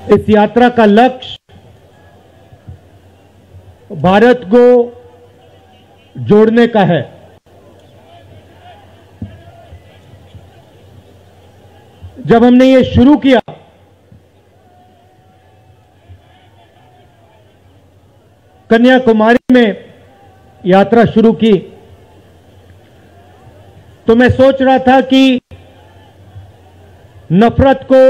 इस यात्रा का लक्ष्य भारत को जोड़ने का है। जब हमने ये शुरू किया कन्याकुमारी में यात्रा शुरू की, तो मैं सोच रहा था कि नफरत को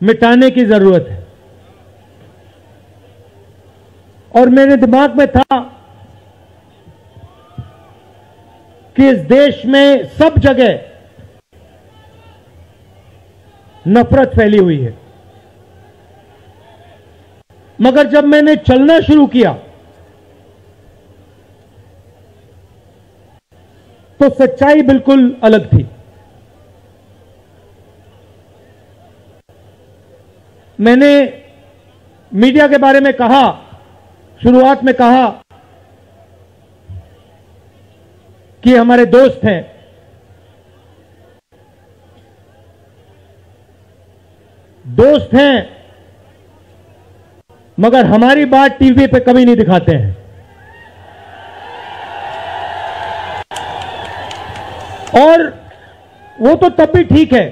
मिटाने की जरूरत है। और मेरे दिमाग में था कि इस देश में सब जगह नफरत फैली हुई है, मगर जब मैंने चलना शुरू किया तो सच्चाई बिल्कुल अलग थी। मैंने मीडिया के बारे में कहा, शुरुआत में कहा कि हमारे दोस्त हैं, मगर हमारी बात टीवी पे कभी नहीं दिखाते हैं। और वो तो तब भी ठीक है,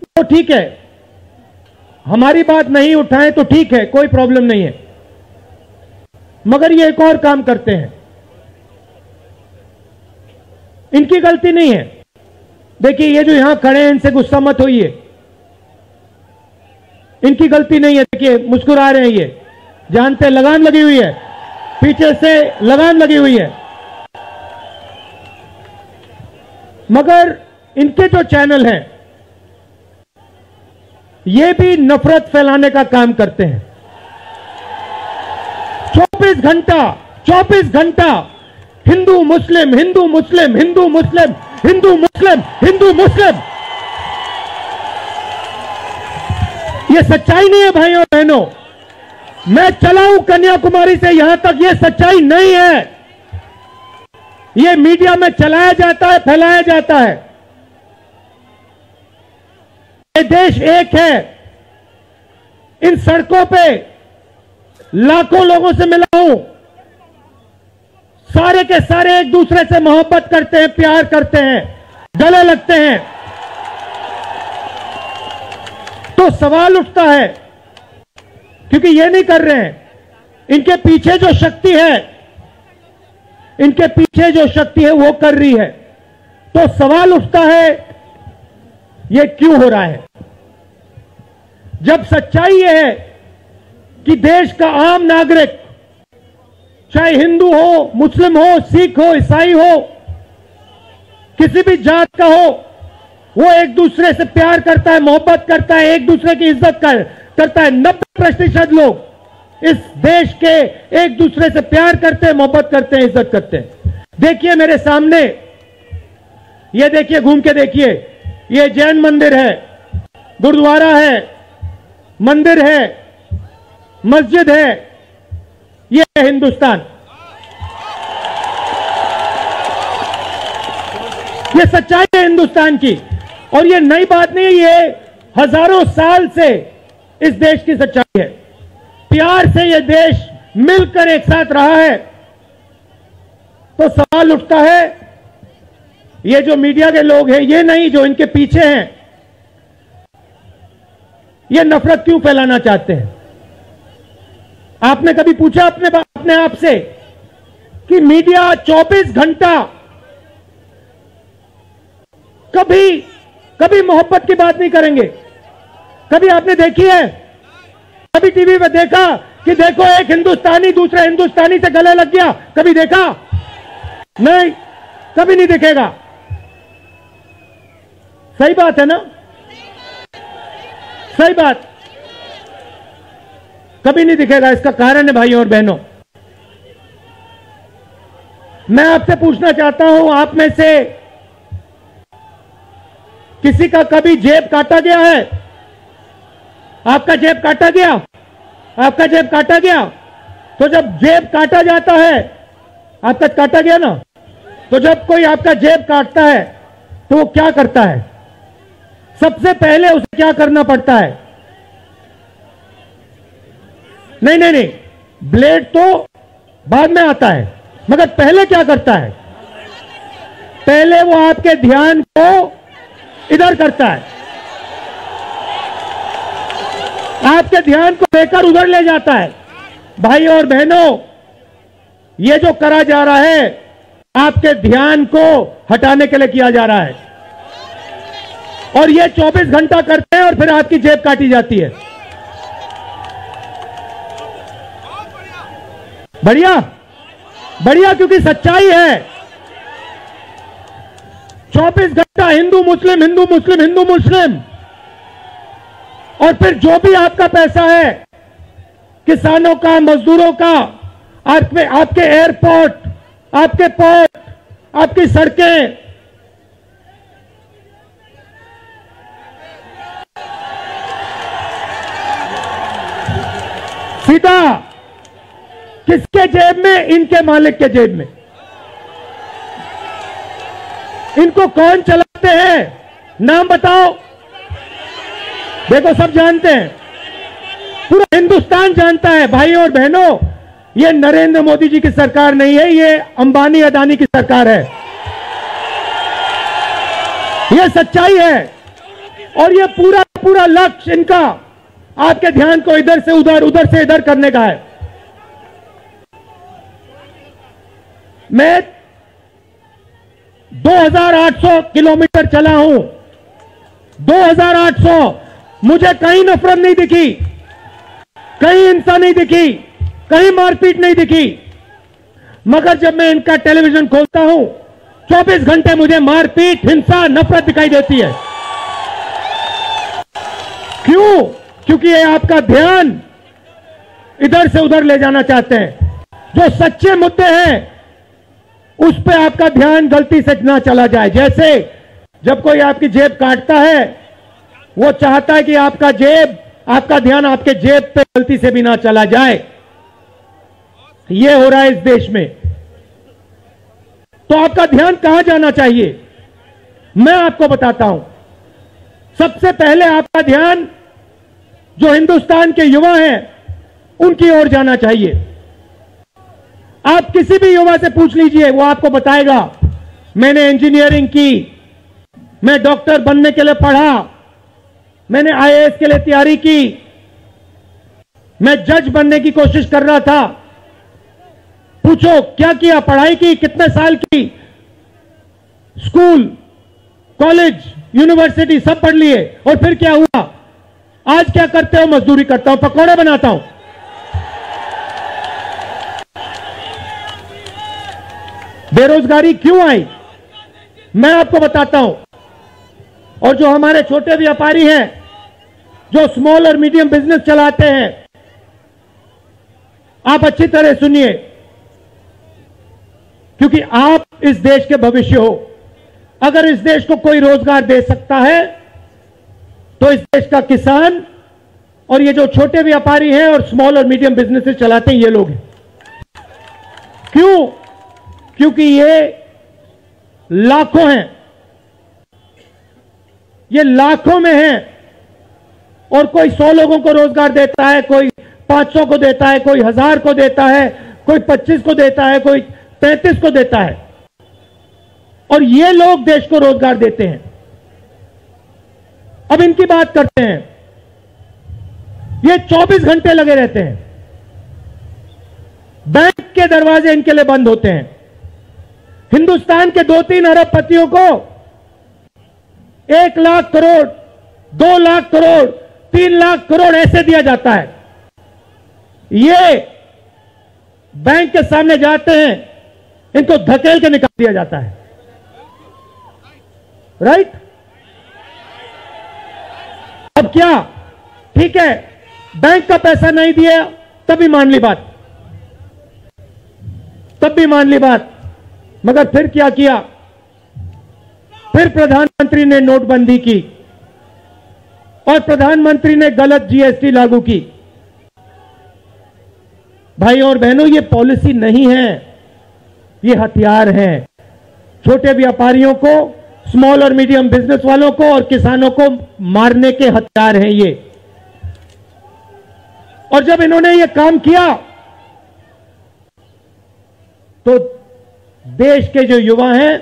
वो ठीक है, हमारी बात नहीं उठाएं तो ठीक है, कोई प्रॉब्लम नहीं है। मगर ये एक और काम करते हैं, इनकी गलती नहीं है। देखिए, ये जो यहां खड़े हैं, इनसे गुस्सा मत होइए, इनकी गलती नहीं है। देखिए, मुस्कुरा रहे हैं, ये जानते हैं लगाम लगी हुई है, पीछे से लगाम लगी हुई है। मगर इनके जो चैनल हैं, ये भी नफरत फैलाने का काम करते हैं। 24 घंटा हिंदू मुस्लिम, हिंदू मुस्लिम, हिंदू मुस्लिम, हिंदू मुस्लिम, हिंदू मुस्लिम। ये सच्चाई नहीं है भाइयों और बहनों। मैं चला हूं कन्याकुमारी से यहां तक, ये सच्चाई नहीं है। ये मीडिया में चलाया जाता है, फैलाया जाता है। ये देश एक है। इन सड़कों पे लाखों लोगों से मिला हूं, सारे के सारे एक दूसरे से मोहब्बत करते हैं, प्यार करते हैं, गले लगते हैं। तो सवाल उठता है, क्योंकि ये नहीं कर रहे हैं, इनके पीछे जो शक्ति है, इनके पीछे जो शक्ति है वो कर रही है। तो सवाल उठता है, ये क्यों हो रहा है? जब सच्चाई ये है कि देश का आम नागरिक, चाहे हिंदू हो, मुस्लिम हो, सिख हो, ईसाई हो, किसी भी जात का हो, वो एक दूसरे से प्यार करता है, मोहब्बत करता है, एक दूसरे की इज्जत करता है। 90% लोग इस देश के एक दूसरे से प्यार करते हैं, मोहब्बत करते हैं, इज्जत करते हैं। देखिए मेरे सामने, ये देखिए, घूम के देखिए, ये जैन मंदिर है, गुरुद्वारा है, मंदिर है, मस्जिद है। ये है हिंदुस्तान। ये सच्चाई है हिंदुस्तान की, और ये नई बात नहीं है, ये हजारों साल से इस देश की सच्चाई है। प्यार से ये देश मिलकर एक साथ रहा है। तो सवाल उठता है, ये जो मीडिया के लोग हैं, ये नहीं, जो इनके पीछे हैं, ये नफरत क्यों फैलाना चाहते हैं? आपने कभी पूछा अपने आप से कि मीडिया 24 घंटा कभी मोहब्बत की बात नहीं करेंगे? कभी आपने देखी है? कभी टीवी पे देखा कि देखो एक हिंदुस्तानी दूसरे हिंदुस्तानी से गले लग गया? कभी देखा? नहीं, कभी नहीं दिखेगा। सही बात है ना? सही बात, कभी नहीं दिखेगा। इसका कारण है भाइयों और बहनों, मैं आपसे पूछना चाहता हूं, आप में से किसी का कभी जेब काटा गया है? आपका जेब काटा गया? आपका जेब काटा गया? तो जब जेब काटा जाता है, आपका काटा गया ना, तो जब कोई आपका जेब काटता है तो वो क्या करता है? सबसे पहले उसे क्या करना पड़ता है? नहीं, ब्लेड तो बाद में आता है, मगर पहले क्या करता है? पहले वो आपके ध्यान को इधर करता है, आपके ध्यान को लेकर उधर ले जाता है। भाई और बहनों, ये जो करा जा रहा है आपके ध्यान को हटाने के लिए किया जा रहा है, और ये 24 घंटा करते हैं और फिर आपकी जेब काटी जाती है। बढ़िया बढ़िया, क्योंकि सच्चाई है। 24 घंटा हिंदू मुस्लिम, हिंदू मुस्लिम, हिंदू मुस्लिम, और फिर जो भी आपका पैसा है, किसानों का, मजदूरों का, आपके एयरपोर्ट, आपके पोर्ट, आपकी सड़कें, सीधा किसके जेब में? इनके मालिक के जेब में। इनको कौन चलाते हैं? नाम बताओ। देखो, सब जानते हैं, पूरा हिंदुस्तान जानता है। भाई और बहनों, ये नरेंद्र मोदी जी की सरकार नहीं है, ये अंबानी अदानी की सरकार है। ये सच्चाई है, और ये पूरा लक्ष्य इनका आपके ध्यान को इधर से उधर, उधर से इधर करने का है। मैं 2800 किलोमीटर चला हूं, 2800। मुझे कहीं नफरत नहीं दिखी, कहीं हिंसा नहीं दिखी, कहीं मारपीट नहीं दिखी, मगर जब मैं इनका टेलीविजन खोलता हूं 24 घंटे मुझे मारपीट, हिंसा, नफरत दिखाई देती है। क्यों? क्योंकि ये आपका ध्यान इधर से उधर ले जाना चाहते हैं। जो सच्चे मुद्दे हैं उस पे आपका ध्यान गलती से ना चला जाए। जैसे जब कोई आपकी जेब काटता है, वो चाहता है कि आपका ध्यान आपके जेब पे गलती से भी ना चला जाए। ये हो रहा है इस देश में। तो आपका ध्यान कहां जाना चाहिए? मैं आपको बताता हूं। सबसे पहले आपका ध्यान जो हिंदुस्तान के युवा हैं उनकी ओर जाना चाहिए। आप किसी भी युवा से पूछ लीजिए, वो आपको बताएगा, मैंने इंजीनियरिंग की, मैं डॉक्टर बनने के लिए पढ़ा, मैंने आईएएस के लिए तैयारी की, मैं जज बनने की कोशिश कर रहा था। पूछो क्या किया? पढ़ाई की, कितने साल की? स्कूल, कॉलेज, यूनिवर्सिटी सब पढ़ लिए, और फिर क्या हुआ? आज क्या करते हो? मजदूरी करता हूं, पकौड़े बनाता हूं। बेरोजगारी क्यों आई? मैं आपको बताता हूं। और जो हमारे छोटे व्यापारी हैं, जो स्मॉल और मीडियम बिजनेस चलाते हैं, आप अच्छी तरह सुनिए, क्योंकि आप इस देश के भविष्य हो। अगर इस देश को कोई रोजगार दे सकता है तो इस देश का किसान और ये जो छोटे व्यापारी हैं और स्मॉल और मीडियम बिजनेसेस चलाते हैं, ये लोग हैं। क्यों? क्योंकि ये लाखों हैं, ये लाखों में हैं, और कोई 100 लोगों को रोजगार देता है, कोई 500 को देता है, कोई 1000 को देता है, कोई 25 को देता है, कोई 33 को देता है, और ये लोग देश को रोजगार देते हैं। अब इनकी बात करते हैं। ये 24 घंटे लगे रहते हैं, बैंक के दरवाजे इनके लिए बंद होते हैं। हिंदुस्तान के 2-3 अरबपतियों को 1 लाख करोड़, 2 लाख करोड़, 3 लाख करोड़ ऐसे दिया जाता है। ये बैंक के सामने जाते हैं, इनको धकेल के निकाल दिया जाता है। राइट? अब क्या? ठीक है, बैंक का पैसा नहीं दिया तभी मान ली बात, तब भी मान ली बात, मगर फिर क्या किया? फिर प्रधानमंत्री ने नोटबंदी की और प्रधानमंत्री ने गलत जीएसटी लागू की। भाई और बहनों, ये पॉलिसी नहीं है, ये हथियार है। छोटे व्यापारियों को स्मॉल और मीडियम बिजनेस वालों को और किसानों को मारने के हथियार हैं ये। और जब इन्होंने ये काम किया तो देश के जो युवा हैं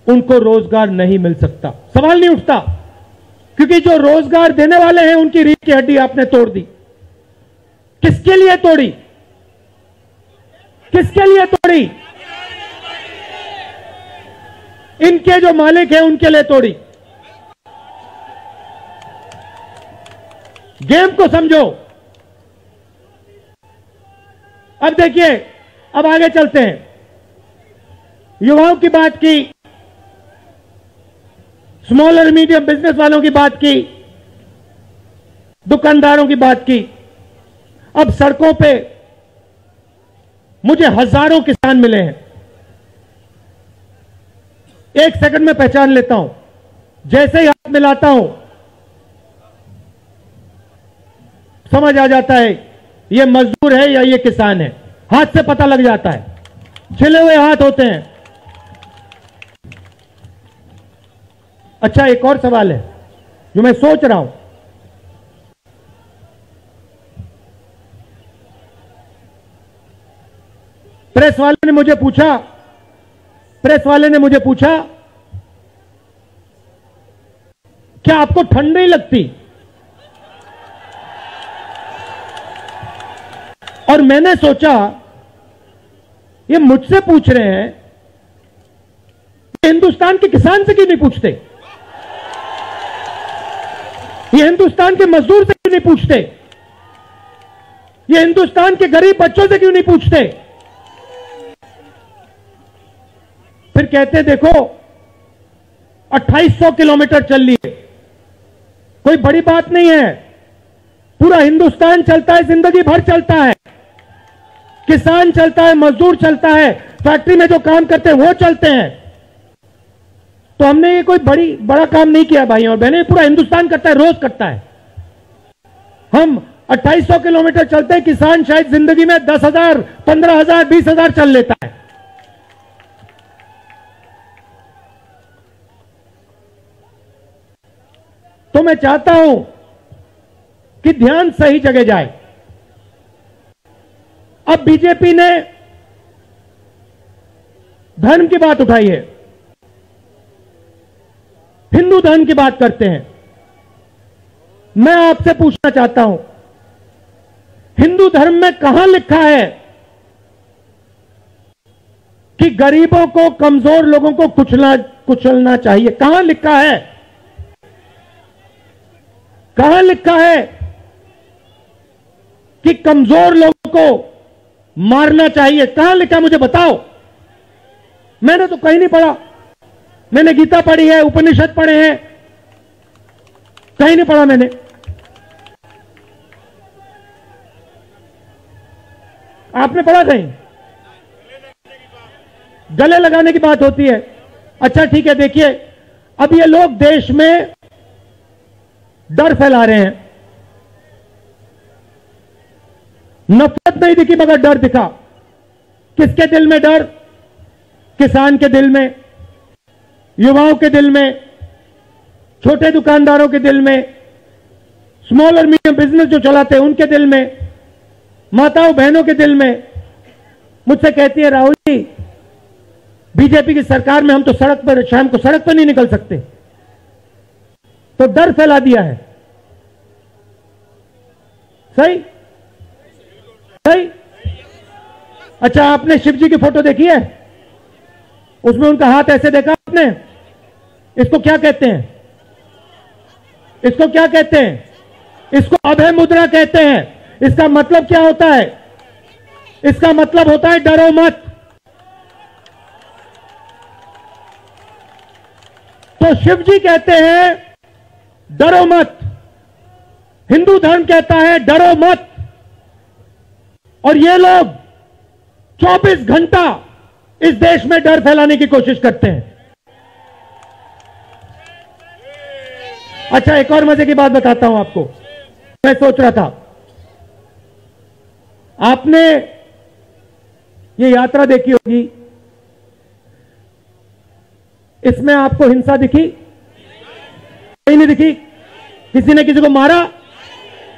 उनको रोजगार नहीं मिल सकता, सवाल नहीं उठता, क्योंकि जो रोजगार देने वाले हैं उनकी रीढ़ की हड्डी आपने तोड़ दी। किसके लिए तोड़ी? किसके लिए तोड़ी? इनके जो मालिक हैं उनके लिए तोड़ी। गेम को समझो। अब देखिए, अब आगे चलते हैं। युवाओं की बात की, स्मॉल और मीडियम बिजनेस वालों की बात की, दुकानदारों की बात की। अब सड़कों पे मुझे हजारों किसान मिले हैं। एक सेकंड में पहचान लेता हूं, जैसे ही हाथ मिलाता हूं समझ आ जाता है ये मजदूर है या ये किसान है। हाथ से पता लग जाता है, छिले हुए हाथ होते हैं। अच्छा, एक और सवाल है जो मैं सोच रहा हूं। प्रेस वाले ने मुझे पूछा क्या आपको ठंड नहीं लगती? और मैंने सोचा ये मुझसे पूछ रहे हैं, हिंदुस्तान के किसान से क्यों नहीं पूछते? ये हिंदुस्तान के मजदूर से क्यों नहीं पूछते? ये हिंदुस्तान के गरीब बच्चों से क्यों नहीं पूछते? फिर कहते देखो 2800 किलोमीटर चल लिए, कोई बड़ी बात नहीं है। पूरा हिंदुस्तान चलता है, जिंदगी भर चलता है। किसान चलता है, मजदूर चलता है, फैक्ट्री में जो काम करते हैं वो चलते हैं। तो हमने ये कोई बड़ा काम नहीं किया भाई और बहनें, पूरा हिंदुस्तान करता है, रोज करता है। हम 2800 किलोमीटर चलते हैं, किसान शायद जिंदगी में 10,000, 15,000, 20,000 चल लेता है। तो मैं चाहता हूं कि ध्यान सही जगह जाए। अब बीजेपी ने धर्म की बात उठाई है, हिंदू धर्म की बात करते हैं। मैं आपसे पूछना चाहता हूं, हिंदू धर्म में कहां लिखा है कि गरीबों को, कमजोर लोगों को कुचलना चाहिए? कहां लिखा है? कहां लिखा है कि कमजोर लोगों को मारना चाहिए? कहां लिखा, मुझे बताओ। मैंने तो कहीं नहीं पढ़ा। मैंने गीता पढ़ी है, उपनिषद पढ़े हैं, कहीं नहीं पढ़ा मैंने। आपने पढ़ा कहीं? गले लगाने की बात होती है। अच्छा ठीक है, देखिए अब ये लोग देश में डर फैला रहे हैं। नफरत नहीं दिखी मगर डर दिखा। किसके दिल में डर? किसान के दिल में, युवाओं के दिल में, छोटे दुकानदारों के दिल में, स्मॉल और मीडियम बिजनेस जो चलाते हैं उनके दिल में, माताओं बहनों के दिल में। मुझसे कहती है राहुल जी, बीजेपी की सरकार में हम तो सड़क पर, शाम को सड़क पर नहीं निकल सकते। तो डर फैला दिया है। सही सही। अच्छा, आपने शिव जी की फोटो देखी है? उसमें उनका हाथ ऐसे देखा आपने? इसको क्या कहते हैं? इसको क्या कहते हैं? इसको अभय मुद्रा कहते हैं। इसका मतलब क्या होता है? इसका मतलब होता है डरो मत। तो शिव जी कहते हैं डरो मत, हिंदू धर्म कहता है डरो मत। और ये लोग 24 घंटा इस देश में डर फैलाने की कोशिश करते हैं। अच्छा, एक और मजे की बात बताता हूं आपको। मैं सोच रहा था, आपने ये यात्रा देखी होगी, इसमें आपको हिंसा दिखी? कहीं नहीं दिखी। किसी ने किसी को मारा?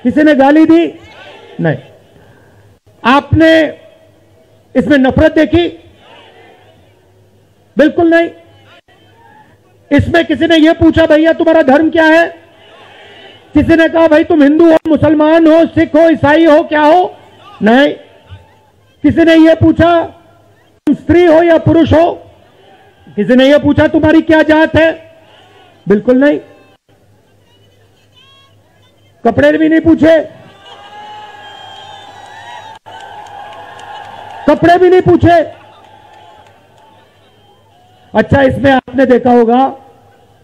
किसी ने गाली दी? नहीं। आपने इसमें नफरत देखी? बिल्कुल नहीं। इसमें किसी ने यह पूछा भैया तुम्हारा धर्म क्या है? किसी ने कहा भाई तुम हिंदू हो, मुसलमान हो, सिख हो, ईसाई हो, क्या हो? नहीं। किसी ने यह पूछा तुम स्त्री हो या पुरुष हो? किसी ने यह पूछा तुम्हारी क्या जात है? बिल्कुल नहीं। कपड़े भी नहीं पूछे, कपड़े भी नहीं पूछे। अच्छा, इसमें आपने देखा होगा,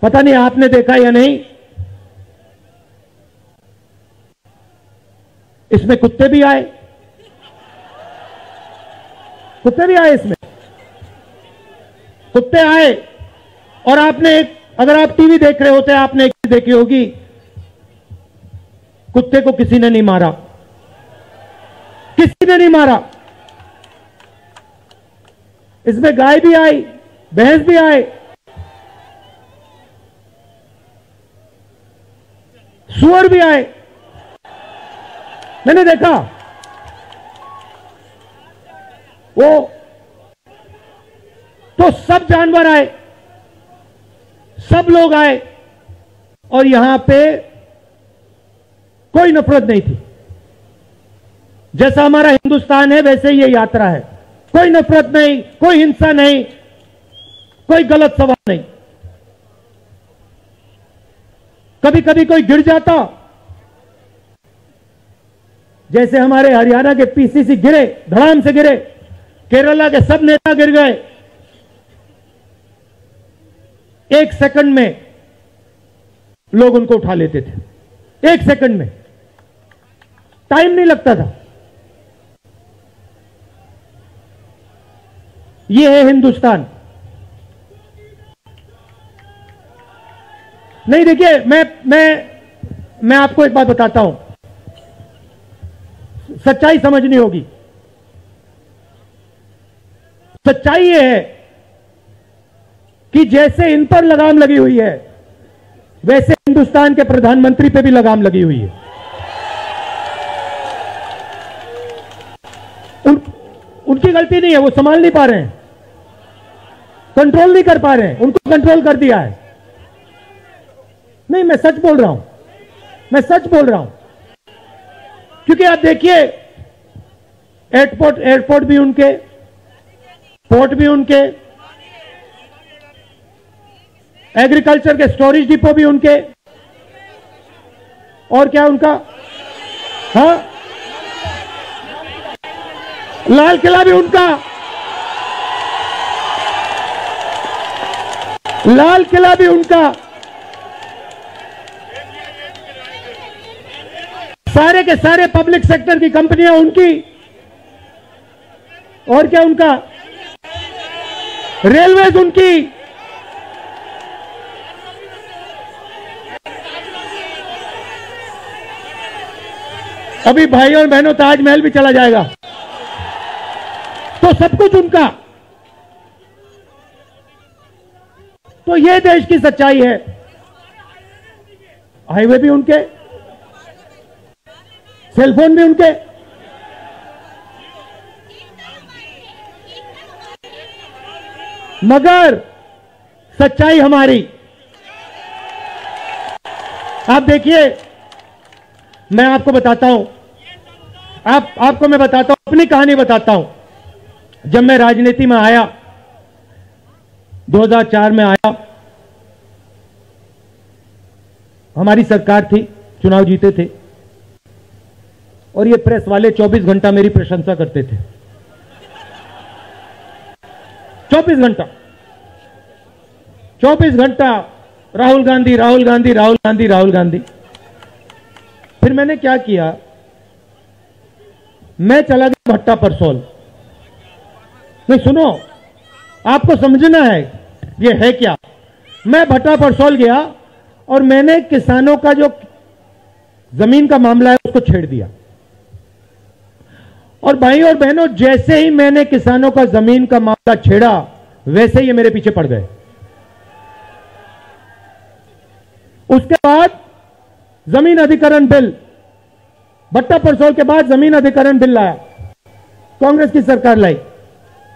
पता नहीं आपने देखा या नहीं, इसमें कुत्ते भी आए। कुत्ते भी आए इसमें, कुत्ते आए। और आपने अगर आप टीवी देख रहे होते आपने एक चीज देखी होगी, कुत्ते को किसी ने नहीं मारा, किसी ने नहीं मारा। इसमें गाय भी आई, भैंस भी आए, सुअर भी आए, मैंने देखा। वो तो सब जानवर आए, सब लोग आए, और यहां पे कोई नफरत नहीं थी। जैसा हमारा हिंदुस्तान है वैसे ये यात्रा है, कोई नफरत नहीं, कोई हिंसा नहीं, कोई गलत सवाल नहीं। कभी कभी कोई गिर जाता, जैसे हमारे हरियाणा के पीसीसी गिरे, धड़ाम से गिरे, केरला के सब नेता गिर गए, 1 सेकंड में लोग उनको उठा लेते थे। 1 सेकंड में, टाइम नहीं लगता था। यह है हिंदुस्तान। नहीं, देखिए, मैं आपको एक बात बताता हूं, सच्चाई समझनी होगी। सच्चाई यह है कि जैसे इन पर लगाम लगी हुई है, वैसे हिंदुस्तान के प्रधानमंत्री पे भी लगाम लगी हुई है। उनकी गलती नहीं है, वो संभाल नहीं पा रहे हैं, कंट्रोल नहीं कर पा रहे हैं, उनको कंट्रोल कर दिया है। नहीं, मैं सच बोल रहा हूं, मैं सच बोल रहा हूं। क्योंकि आप देखिए, एयरपोर्ट भी उनके, पोर्ट भी उनके, एग्रीकल्चर के स्टोरेज डिपो भी उनके, और क्या उनका, हाँ, लाल किला भी उनका, लाल किला भी उनका, सारे के सारे पब्लिक सेक्टर की कंपनियां उनकी, और क्या उनका, रेलवेज उनकी, अभी भाइयों और बहनों ताजमहल भी चला जाएगा, तो सब कुछ उनका। तो ये देश की सच्चाई है। हाईवे भी उनके, सेलफोन भी उनके, मगर सच्चाई हमारी। आप देखिए, मैं आपको बताता हूं, आपको मैं बताता हूं, अपनी कहानी बताता हूं। जब मैं राजनीति में आया, 2004 में आया, हमारी सरकार थी, चुनाव जीते थे, और ये प्रेस वाले 24 घंटा मेरी प्रशंसा करते थे। 24 घंटा, 24 घंटा राहुल गांधी, राहुल गांधी, राहुल गांधी, राहुल गांधी। फिर मैंने क्या किया, मैं चला गया भट्टा परसोल। नहीं, सुनो, आपको समझना है ये है क्या। मैं भट्टा परसोल गया और मैंने किसानों का जो जमीन का मामला है उसको छेड़ दिया। और भाई और बहनों, जैसे ही मैंने किसानों का जमीन का मामला छेड़ा, वैसे ही ये मेरे पीछे पड़ गए। उसके बाद जमीन अधिग्रहण बिल, भट्टा परसोल के बाद जमीन अधिग्रहण बिल लाया, कांग्रेस की सरकार लाई।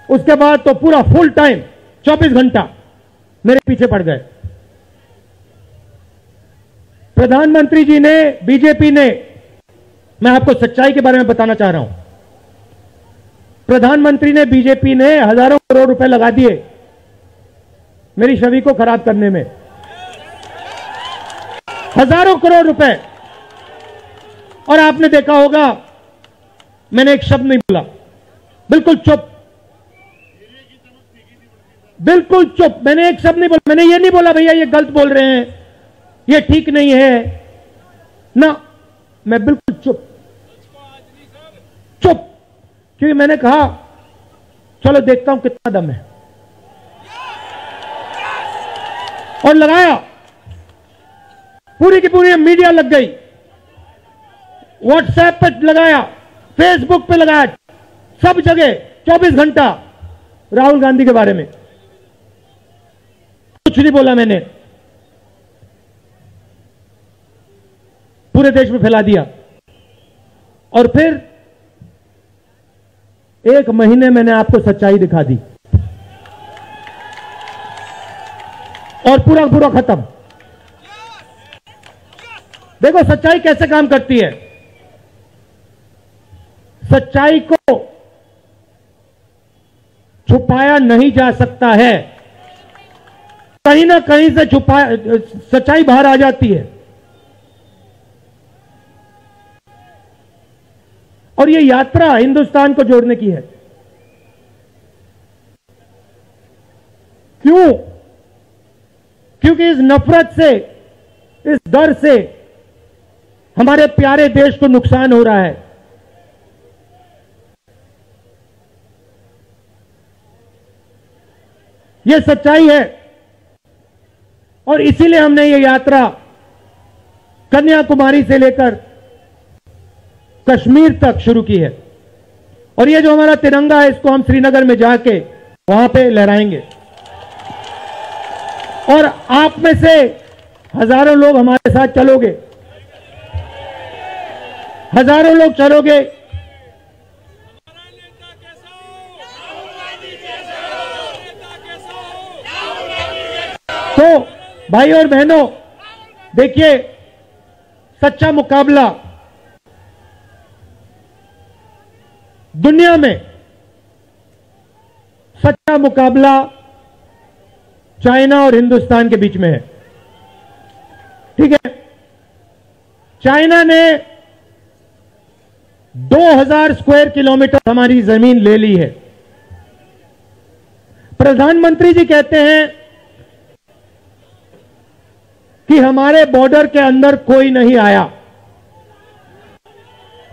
उसके बाद तो पूरा फुल टाइम 24 घंटा मेरे पीछे पड़ गए। प्रधानमंत्री जी ने, बीजेपी ने, मैं आपको सच्चाई के बारे में बताना चाह रहा हूं, प्रधानमंत्री ने, बीजेपी ने हजारों करोड़ रुपए लगा दिए मेरी छवि को खराब करने में, हजारों करोड़ रुपए। और आपने देखा होगा मैंने एक शब्द नहीं बोला, बिल्कुल चुप, बिल्कुल चुप, मैंने एक शब्द नहीं बोला। मैंने ये नहीं बोला भैया ये गलत बोल रहे हैं, ये ठीक नहीं है ना, मैं बिल्कुल चुप, चुप, क्योंकि मैंने कहा चलो देखता हूं कितना दम है, और लगाया। पूरी की पूरी मीडिया लग गई, व्हाट्सएप पे लगाया, फेसबुक पे लगाया, सब जगह 24 घंटा राहुल गांधी के बारे में। कुछ नहीं बोला मैंने, पूरे देश में फैला दिया। और फिर एक महीने मैंने आपको सच्चाई दिखा दी और पूरा पूरा खत्म। देखो सच्चाई कैसे काम करती है। सच्चाई को छुपाया नहीं जा सकता है, कहीं ना कहीं से सच्चाई बाहर आ जाती है। और ये यात्रा हिंदुस्तान को जोड़ने की है। क्यों? क्योंकि इस नफरत से, इस डर से हमारे प्यारे देश को नुकसान हो रहा है। यह सच्चाई है और इसीलिए हमने ये यात्रा कन्याकुमारी से लेकर कश्मीर तक शुरू की है। और ये जो हमारा तिरंगा है इसको हम श्रीनगर में जाके वहां पे लहराएंगे। और आप में से हजारों लोग हमारे साथ चलोगे, हजारों लोग चलोगे। तो भाई और बहनों देखिए, सच्चा मुकाबला दुनिया में, सच्चा मुकाबला चाइना और हिंदुस्तान के बीच में है। ठीक है, चाइना ने 2000 स्क्वायर किलोमीटर हमारी जमीन ले ली है। प्रधानमंत्री जी कहते हैं कि हमारे बॉर्डर के अंदर कोई नहीं आया।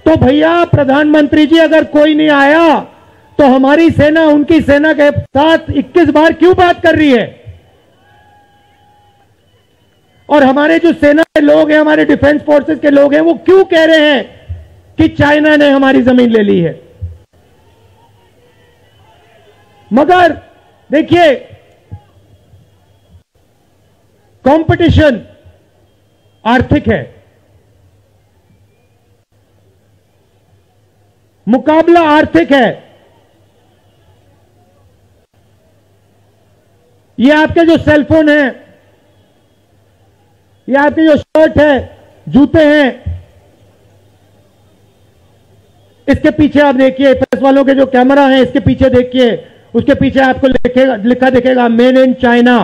तो भैया प्रधानमंत्री जी अगर कोई नहीं आया तो हमारी सेना उनकी सेना के साथ 21 बार क्यों बात कर रही है? और हमारे जो सेना के लोग हैं, हमारे डिफेंस फोर्सेस के लोग हैं, वो क्यों कह रहे हैं कि चाइना ने हमारी जमीन ले ली है? मगर देखिए, कंपटीशन आर्थिक है, मुकाबला आर्थिक है। ये आपके जो सेलफोन है, ये आपके जो शर्ट है, जूते हैं, इसके पीछे आप देखिए, प्रेस वालों के जो कैमरा है इसके पीछे देखिए, उसके पीछे आपको लिखा दिखेगा मेड इन चाइना।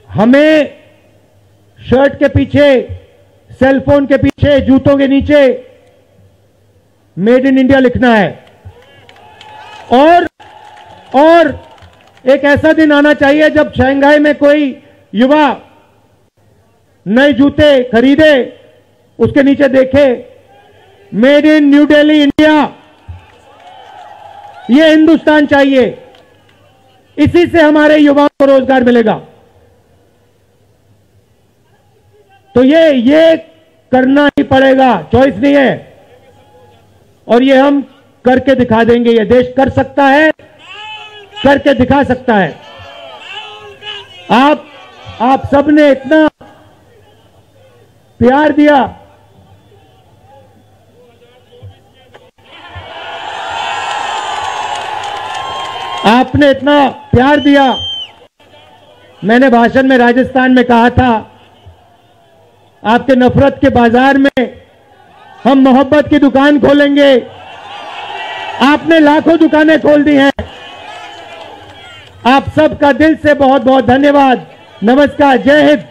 हमें शर्ट के पीछे, सेलफोन के पीछे, जूतों के नीचे मेड इन इंडिया लिखना है। और एक ऐसा दिन आना चाहिए जब शंघाई में कोई युवा नए जूते खरीदे, उसके नीचे देखे made in new Delhi India. ये हिंदुस्तान चाहिए, इसी से हमारे युवाओं को रोजगार मिलेगा। तो ये करना ही पड़ेगा, चॉइस नहीं है। और ये हम करके दिखा देंगे। ये देश कर सकता है, करके दिखा सकता है। आप सबने इतना प्यार दिया, आपने इतना प्यार दिया। मैंने भाषण में राजस्थान में कहा था, आपके नफरत के बाजार में हम मोहब्बत की दुकान खोलेंगे। आपने लाखों दुकानें खोल दी हैं। आप सबका दिल से बहुत बहुत धन्यवाद। नमस्कार, जय हिंद।